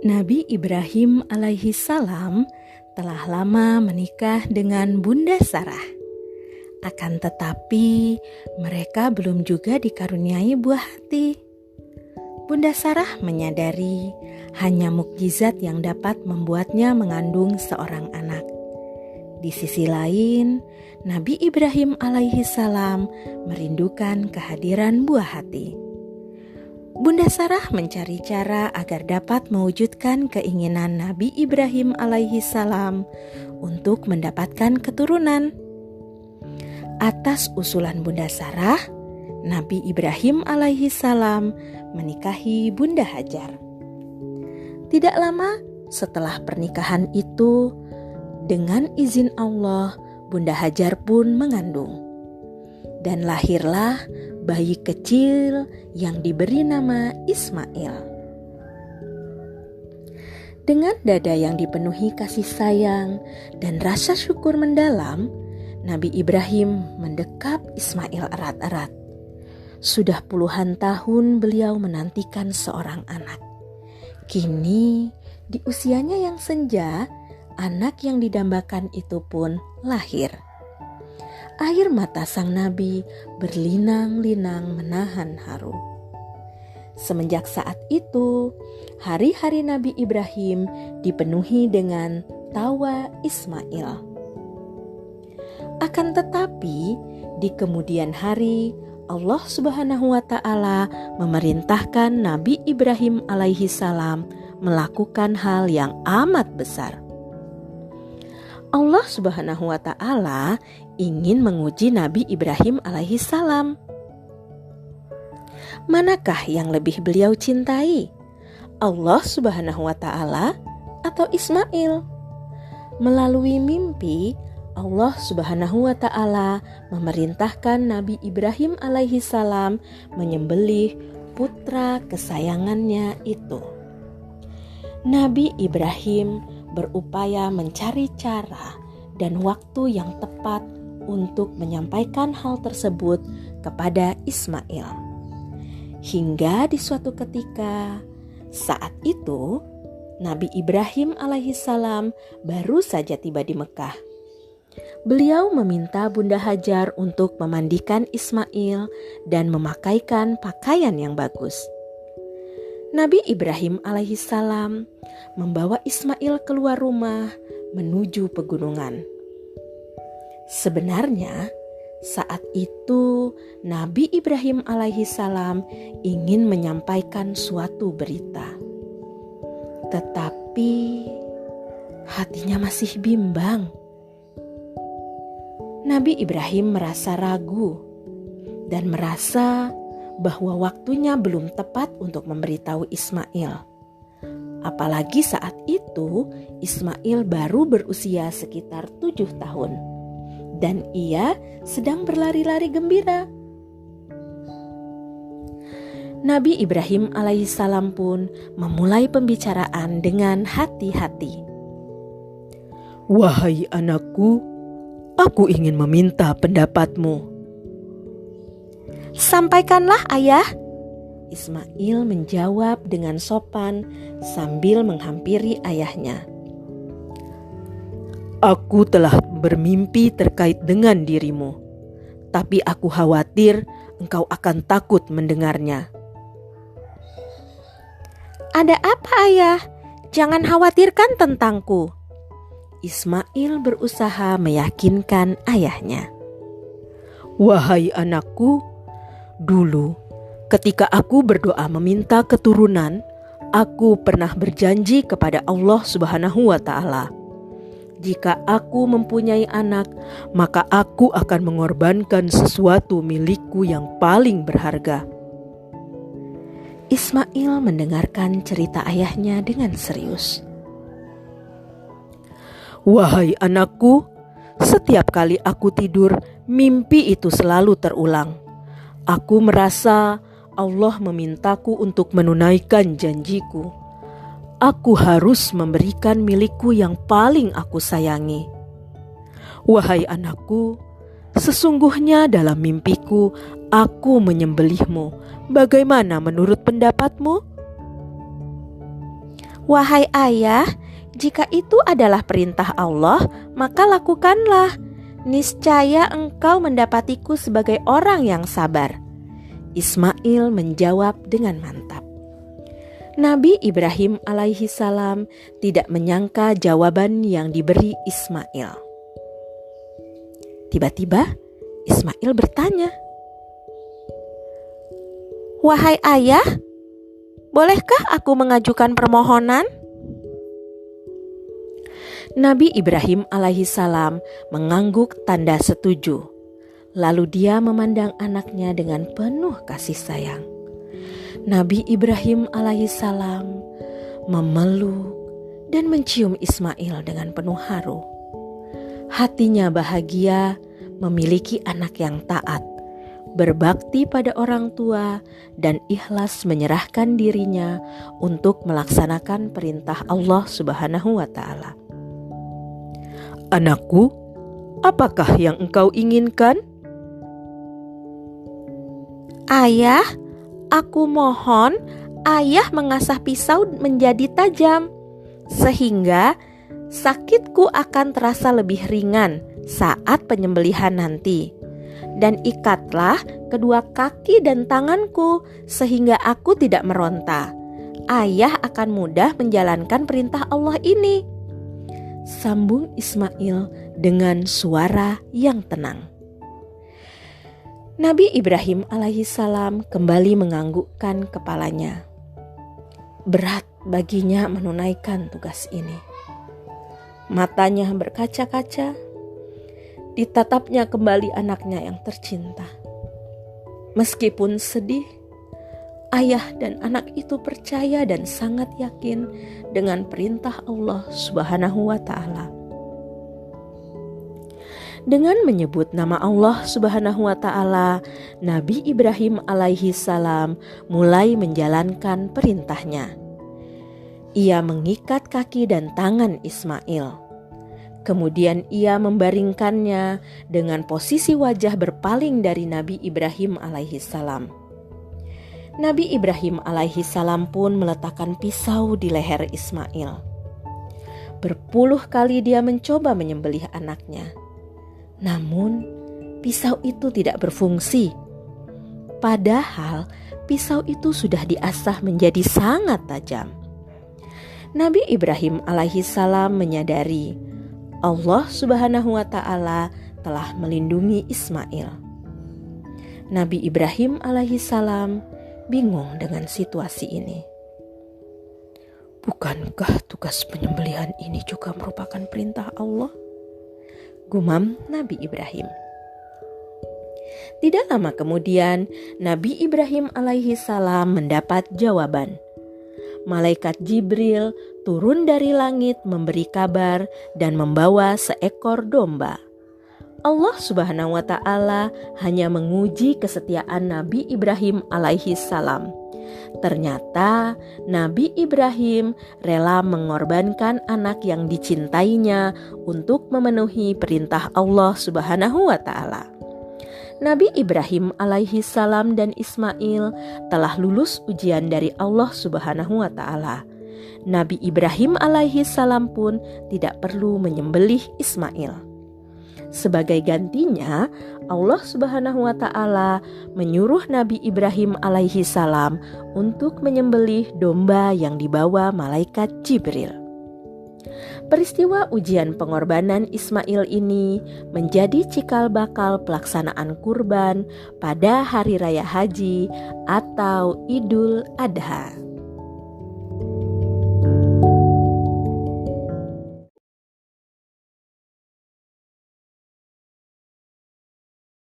Nabi Ibrahim alaihi salam telah lama menikah dengan Bunda Sarah. Akan tetapi mereka belum juga dikaruniai buah hati. Bunda Sarah menyadari hanya mukjizat yang dapat membuatnya mengandung seorang anak. Di sisi lain, Nabi Ibrahim alaihi salam merindukan kehadiran buah hati. Bunda Sarah mencari cara agar dapat mewujudkan keinginan Nabi Ibrahim alaihi salam untuk mendapatkan keturunan. Atas usulan Bunda Sarah, Nabi Ibrahim alaihi salam menikahi Bunda Hajar. Tidak lama setelah pernikahan itu, dengan izin Allah, Bunda Hajar pun mengandung. Dan lahirlah bayi kecil yang diberi nama Ismail. Dengan dada yang dipenuhi kasih sayang dan rasa syukur mendalam, Nabi Ibrahim mendekap Ismail erat-erat. Sudah puluhan tahun beliau menantikan seorang anak. Kini, di usianya yang senja, anak yang didambakan itu pun lahir. Air mata sang nabi berlinang-linang menahan haru. Semenjak saat itu, hari-hari Nabi Ibrahim dipenuhi dengan tawa Ismail. Akan tetapi, di kemudian hari, Allah Subhanahu wa Ta'ala memerintahkan Nabi Ibrahim alaihi salam melakukan hal yang amat besar. Allah Subhanahu wa Ta'ala ingin menguji Nabi Ibrahim alaihi salam. Manakah yang lebih beliau cintai? Allah Subhanahu wa Ta'ala atau Ismail? Melalui mimpi, Allah Subhanahu wa Ta'ala memerintahkan Nabi Ibrahim alaihi salam menyembelih putra kesayangannya itu. Nabi Ibrahim berupaya mencari cara dan waktu yang tepat untuk menyampaikan hal tersebut kepada Ismail. Hingga di suatu ketika, saat itu Nabi Ibrahim alaihi salam baru saja tiba di Mekah. Beliau meminta Bunda Hajar untuk memandikan Ismail dan memakaikan pakaian yang bagus. Nabi Ibrahim alaihi salam membawa Ismail keluar rumah menuju pegunungan. Sebenarnya saat itu Nabi Ibrahim alaihi salam ingin menyampaikan suatu berita. Tetapi hatinya masih bimbang. Nabi Ibrahim merasa ragu dan merasa bahwa waktunya belum tepat untuk memberitahu Ismail. Apalagi saat itu Ismail baru berusia sekitar 7 tahun dan ia sedang berlari-lari gembira. Nabi Ibrahim alaihissalam pun memulai pembicaraan dengan hati-hati. Wahai anakku, aku ingin meminta pendapatmu. Sampaikanlah ayah, Ismail menjawab dengan sopan sambil menghampiri ayahnya. Aku telah bermimpi terkait dengan dirimu, tapi aku khawatir engkau akan takut mendengarnya. Ada apa ayah? Jangan khawatirkan tentangku. Ismail berusaha meyakinkan ayahnya. Wahai anakku, dulu ketika aku berdoa meminta keturunan, aku pernah berjanji kepada Allah Subhanahu wa Ta'ala. Jika aku mempunyai anak, maka aku akan mengorbankan sesuatu milikku yang paling berharga. Ismail mendengarkan cerita ayahnya dengan serius. Wahai anakku, setiap kali aku tidur, mimpi itu selalu terulang. Aku merasa Allah memintaku untuk menunaikan janjiku. Aku harus memberikan milikku yang paling aku sayangi. Wahai anakku, sesungguhnya dalam mimpiku aku menyembelihmu. Bagaimana menurut pendapatmu? "Wahai ayah, jika itu adalah perintah Allah, maka lakukanlah. Niscaya engkau mendapatiku sebagai orang yang sabar." Ismail menjawab dengan mantap. Nabi Ibrahim alaihi salam tidak menyangka jawaban yang diberi Ismail. Tiba-tiba Ismail bertanya, "Wahai ayah, bolehkah aku mengajukan permohonan?" Nabi Ibrahim alaihi salam mengangguk tanda setuju. Lalu dia memandang anaknya dengan penuh kasih sayang. Nabi Ibrahim alaihi salam memeluk dan mencium Ismail dengan penuh haru. Hatinya bahagia memiliki anak yang taat, berbakti pada orang tua, dan ikhlas menyerahkan dirinya untuk melaksanakan perintah Allah Subhanahu wa Ta'ala. Anakku, apakah yang engkau inginkan? Ayah, aku mohon ayah mengasah pisau menjadi tajam, sehingga sakitku akan terasa lebih ringan saat penyembelihan nanti. Dan ikatlah kedua kaki dan tanganku sehingga aku tidak meronta. Ayah akan mudah menjalankan perintah Allah ini, sambung Ismail dengan suara yang tenang. Nabi Ibrahim alaihi salam kembali menganggukkan kepalanya. Berat baginya menunaikan tugas ini. Matanya berkaca-kaca, ditatapnya kembali anaknya yang tercinta. Meskipun sedih, ayah dan anak itu percaya dan sangat yakin dengan perintah Allah Subhanahu wa Ta'ala. Dengan menyebut nama Allah Subhanahu wa Ta'ala, Nabi Ibrahim alaihi salam mulai menjalankan perintahnya. Ia mengikat kaki dan tangan Ismail. Kemudian ia membaringkannya dengan posisi wajah berpaling dari Nabi Ibrahim alaihi salam. Nabi Ibrahim alaihi salam pun meletakkan pisau di leher Ismail. Berpuluh kali dia mencoba menyembelih anaknya. Namun pisau itu tidak berfungsi. Padahal pisau itu sudah diasah menjadi sangat tajam. Nabi Ibrahim alaihi salam menyadari Allah Subhanahu wa Ta'ala telah melindungi Ismail. Nabi Ibrahim alaihi salam bingung dengan situasi ini. Bukankah tugas penyembelihan ini juga merupakan perintah Allah? Gumam Nabi Ibrahim. Tidak lama kemudian, Nabi Ibrahim alaihi salam mendapat jawaban. Malaikat Jibril turun dari langit memberi kabar dan membawa seekor domba. Allah Subhanahu wa Ta'ala hanya menguji kesetiaan Nabi Ibrahim alaihi salam. Ternyata Nabi Ibrahim rela mengorbankan anak yang dicintainya untuk memenuhi perintah Allah Subhanahu wa Ta'ala. Nabi Ibrahim alaihi salam dan Ismail telah lulus ujian dari Allah Subhanahu wa Ta'ala. Nabi Ibrahim alaihi salam pun tidak perlu menyembelih Ismail. Sebagai gantinya, Allah Subhanahu wa Ta'ala menyuruh Nabi Ibrahim alaihi salam untuk menyembelih domba yang dibawa malaikat Jibril. Peristiwa ujian pengorbanan Ismail ini menjadi cikal bakal pelaksanaan kurban pada hari raya haji atau Idul Adha.